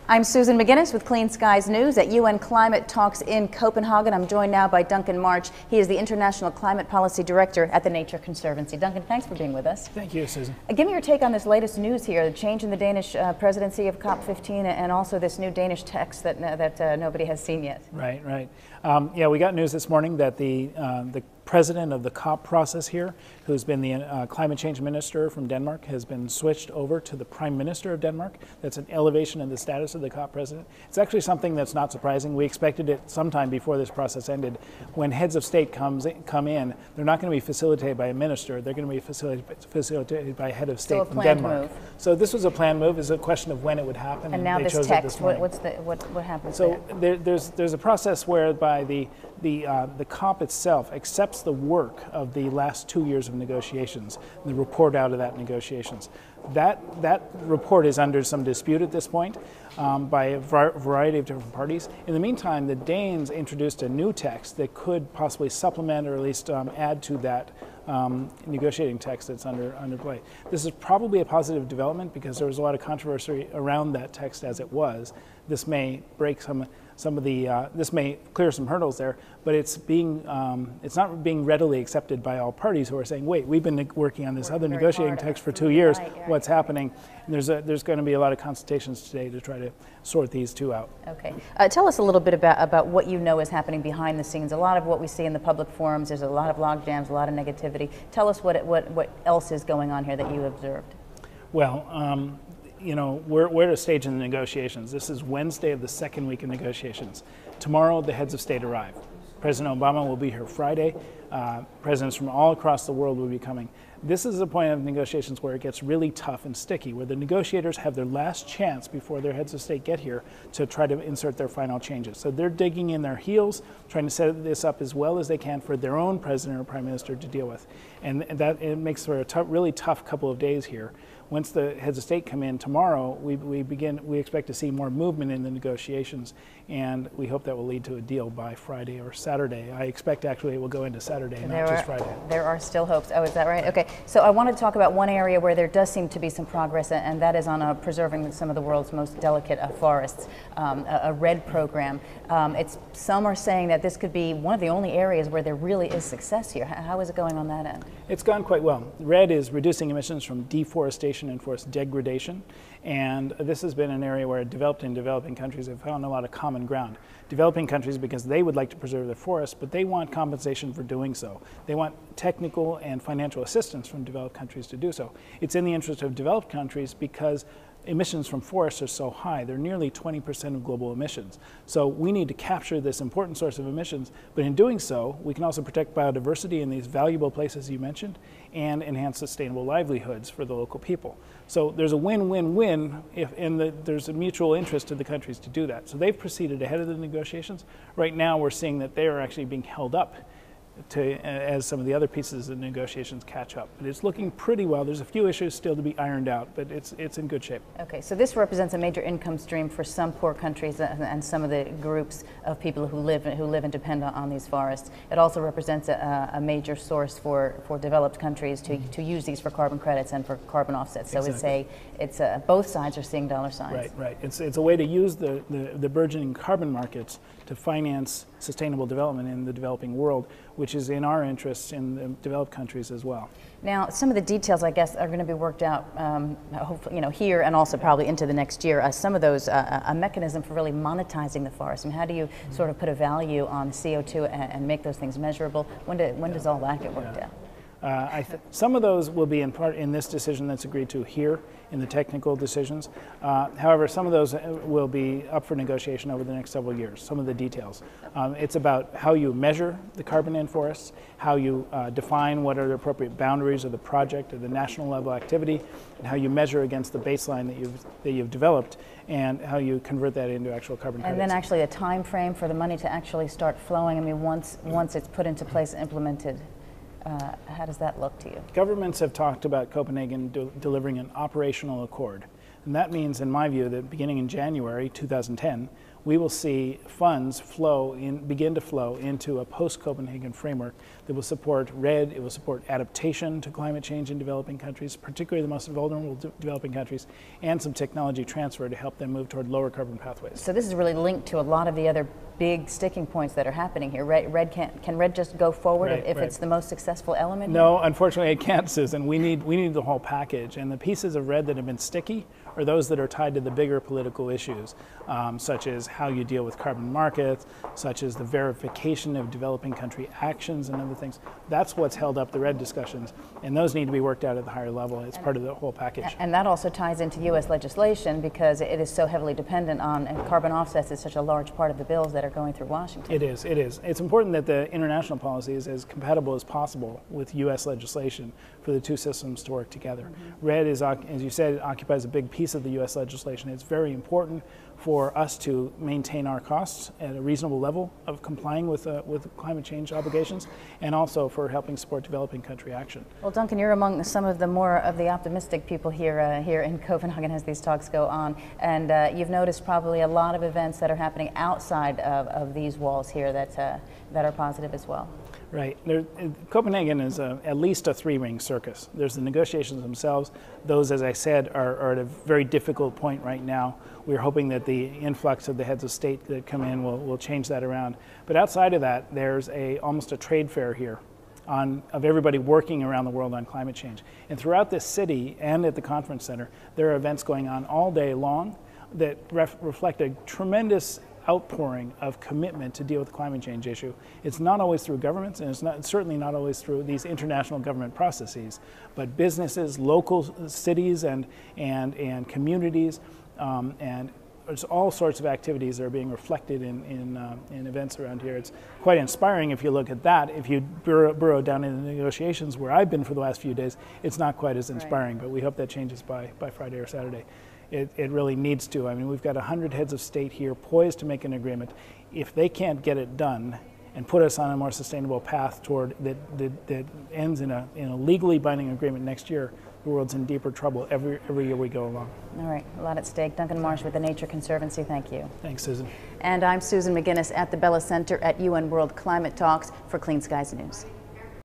I'm Susan McGinnis with Clean Skies News at UN Climate Talks in Copenhagen. I'm joined now by Duncan Marsh. He is the International Climate Policy Director at the Nature Conservancy. Duncan, thanks for being with us. Thank you, Susan. Give me your take on this latest news here, the change in the Danish presidency of COP15 and also this new Danish text that nobody has seen yet. Right. Yeah, we got news this morning that the president of the COP process here, who's been the climate change minister from Denmark, has been switched over to the prime minister of Denmark. That's an elevation in the status of the COP president. It's actually something that's not surprising. We expected it sometime before this process ended. When heads of state come in, they're not going to be facilitated by a minister. They're going to be facilitated by a head of state from Denmark. Move. So this was a planned move. It's a question of when it would happen. And now this text, what happens there? So there's a process whereby the COP itself accepts the work of the last 2 years of negotiations, the report out of that negotiations. That report is under some dispute at this point by a variety of different parties. In the meantime, the Danes introduced a new text that could possibly supplement or at least add to that negotiating text that's under play. This is probably a positive development because there was a lot of controversy around that text as it was. This may break some of the this may clear some hurdles there, but it's not being readily accepted by all parties who are saying, wait, we've been working on this other negotiating text for 2 years. Right. What's happening? And there's going to be a lot of consultations today to try to sort these two out. Okay. Tell us a little bit about what you know is happening behind the scenes. A lot of what we see in the public forums, there's a lot of log jams, a lot of negativity. Tell us what else is going on here that you observed. Well, you know, we're at a stage in the negotiations. This is Wednesday of the second week of negotiations. Tomorrow, the heads of state arrive. President Obama will be here Friday. Presidents from all across the world will be coming. This is a point of negotiations where it gets really tough and sticky, where the negotiators have their last chance before their heads of state get here to try to insert their final changes. So they're digging in their heels, trying to set this up as well as they can for their own president or prime minister to deal with. And that it makes for a really tough couple of days here. Once the heads of state come in tomorrow, we expect to see more movement in the negotiations, and we hope that will lead to a deal by Friday or Saturday. I expect actually it will go into Saturday, not just Friday. There are still hopes. Oh, is that right? Okay. So I want to talk about one area where there does seem to be some progress, and that is on preserving some of the world's most delicate forests, a REDD program. Some are saying that this could be one of the only areas where there really is success here. How is it going on that end? It's gone quite well. REDD is reducing emissions from deforestation and forest degradation, and this has been an area where developed and developing countries have found a lot of common ground. Developing countries because they would like to preserve their forests, but they want compensation for doing so. They want technical and financial assistance from developed countries to do so. It's in the interest of developed countries because emissions from forests are so high. They're nearly 20% of global emissions. So we need to capture this important source of emissions, but in doing so, we can also protect biodiversity in these valuable places you mentioned and enhance sustainable livelihoods for the local people. So there's a win-win-win there's a mutual interest to the countries to do that. So they've proceeded ahead of the negotiations. Right now we're seeing that they are actually being held up as some of the other pieces of negotiations catch up. But it's looking pretty well. There's a few issues still to be ironed out, but it's in good shape. Okay, so this represents a major income stream for some poor countries and some of the groups of people who live and depend on these forests. It also represents a major source for developed countries to use these for carbon credits and for carbon offsets. So exactly. It's both sides are seeing dollar signs. Right. It's a way to use the burgeoning carbon markets to finance sustainable development in the developing world, which is in our interests in the developed countries as well. Now, some of the details, I guess, are going to be worked out, hopefully, here and also probably into the next year. Some of those, a mechanism for really monetizing the forest. I mean, how do you sort of put a value on CO2 and make those things measurable? When does all that get worked out? Some of those will be in part in this decision that's agreed to here in the technical decisions. However, some of those will be up for negotiation over the next several years, some of the details. It's about how you measure the carbon in forests, how you define what are the appropriate boundaries of the project or the national level activity, and how you measure against the baseline that you've developed, and how you convert that into actual carbon credits. And then actually a time frame for the money to actually start flowing. I mean, once it's put into place, implemented. How does that look to you? Governments have talked about Copenhagen delivering an operational accord. And that means, in my view, that beginning in January 2010, we will see funds begin to flow into a post-Copenhagen framework that will support REDD, it will support adaptation to climate change in developing countries, particularly the most vulnerable developing countries, and some technology transfer to help them move toward lower carbon pathways. So this is really linked to a lot of the other big sticking points that are happening here. Can REDD just go forward if it's the most successful element? No, unfortunately it can't, Susan. We need the whole package, and the pieces of REDD that have been sticky are those that are tied to the bigger political issues, such as how you deal with carbon markets, such as the verification of developing country actions and other things. That's what's held up the REDD discussions, and those need to be worked out at the higher level. It's part of the whole package. And that also ties into U.S. legislation because it is so heavily dependent on, and carbon offsets is such a large part of the bills that are going through Washington. It is. It's important that the international policy is as compatible as possible with U.S. legislation for the two systems to work together. Mm-hmm. REDD is, as you said, it occupies a big piece of the U.S. legislation. It's very important for us to maintain our costs at a reasonable level of complying with climate change obligations, and also for helping support developing country action. Well, Duncan, you're among some of the more of the optimistic people here in Copenhagen as these talks go on, and you've noticed probably a lot of events that are happening outside of these walls here that are positive as well. Right. Copenhagen is at least a three-ring circus. There's the negotiations themselves. Those, as I said, are at a very difficult point right now. We're hoping that the influx of the heads of state that come in will change that around. But outside of that, there's almost a trade fair here of everybody working around the world on climate change. And throughout this city and at the conference center, there are events going on all day long that reflect a tremendous outpouring of commitment to deal with the climate change issue. It's not always through governments, and it's certainly not always through these international government processes, but businesses, local cities, and communities, and there's all sorts of activities that are being reflected in events around here. It's quite inspiring if you look at that. If you burrow down in the negotiations where I've been for the last few days, it's not quite as inspiring, but we hope that changes by Friday or Saturday. It really needs to. I mean, we've got 100 heads of state here poised to make an agreement. If they can't get it done and put us on a more sustainable path toward that ends in a legally binding agreement next year, the world's in deeper trouble every year we go along. All right, a lot at stake. Duncan Marsh with the Nature Conservancy, thank you. Thanks, Susan. And I'm Susan McGinnis at the Bella Center at UN World Climate Talks for Clean Skies News.